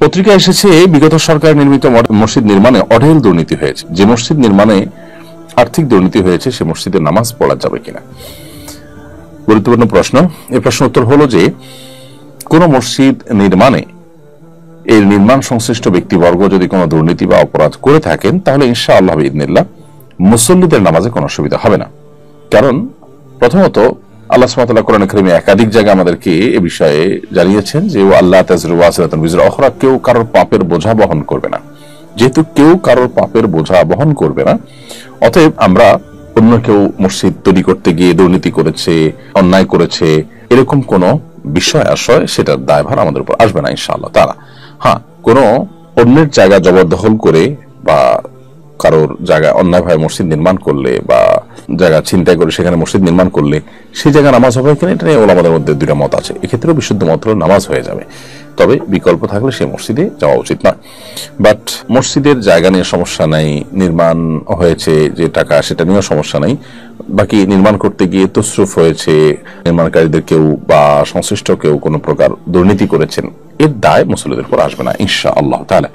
পত্রিকায় এসেছে বিগত সরকার নির্মিত মসজিদ নির্মাণে অঢেল দুর্নীতি হয়েছে। যে মসজিদ নির্মাণে আর্থিক দুর্নীতি হয়েছে সে মসজিদে নামাজ পড়া যাবে কিনা, গুরুত্বপূর্ণ প্রশ্ন। এই প্রশ্ন উত্তর হলো যে কোন মসজিদ নির্মাণে এর নির্মাণ সংশ্লিষ্ট ব্যক্তিবর্গ যদি কোনো দুর্নীতি বা অপরাধ করে থাকেন তাহলে ইনশাআল্লাহ বিইذনিল্লাহ মুসল্লিদের নামাজে কোনো অসুবিধা হবে না। কারণ প্রথমত আল্লাহ সুবহানাহু ওয়া তাআলা কোরআনে কারীমে একাধিক জায়গায় আমাদেরকে এ বিষয়ে জানিয়েছেন যে আল্লাহ তাযরু ওয়াসিরাতুন বিজরা উখরা, কেউ কারোর পাপের বোঝা বহন করবে না। যেহেতু কেউ কারোর পাপের বোঝা বহন করবে না, অতএব আমরা অন্য কেউ মসজিদ তৈরি করতে গিয়ে দুর্নীতি করেছে, অন্যায় করেছে, এরকম কোন বিষয় আশয় সেটার দায়ভার আমাদের উপর আসবে না ইনশাআল্লাহ তাআলা। হ্যাঁ, কোন অন্যের জায়গা জবরদখল করে বা কারোর জায়গায় অন্যায়ভাবে মসজিদ নির্মাণ করলে বা জায়গা ছিনতাই করে সেখানে মসজিদ নির্মাণ করলে সেই জায়গায় নামাজ হবে কিনা এটা নিয়ে ওলামাদের মধ্যে দুইটা মত আছে। এক্ষেত্রেও বিশুদ্ধ মত হলো নামাজ হয়ে যাবে, তবে বিকল্প থাকলে সেই মসজিদে যাওয়া উচিত নয়। বাট মসজিদের জায়গা নিয়ে সমস্যা নাই, নির্মাণ হয়েছে যে টাকা সেটা নিয়েও সমস্যা নাই, বাকি নির্মাণ করতে গিয়ে তসরুফ হয়েছে, নির্মাণকারীদের কেউ বা সংশ্লিষ্ট কেউ কোনো প্রকার দুর্নীতি করেছেন, এর দায় মুসল্লিদের উপর আসবে না ইনশাআল্লাহ তাআলা।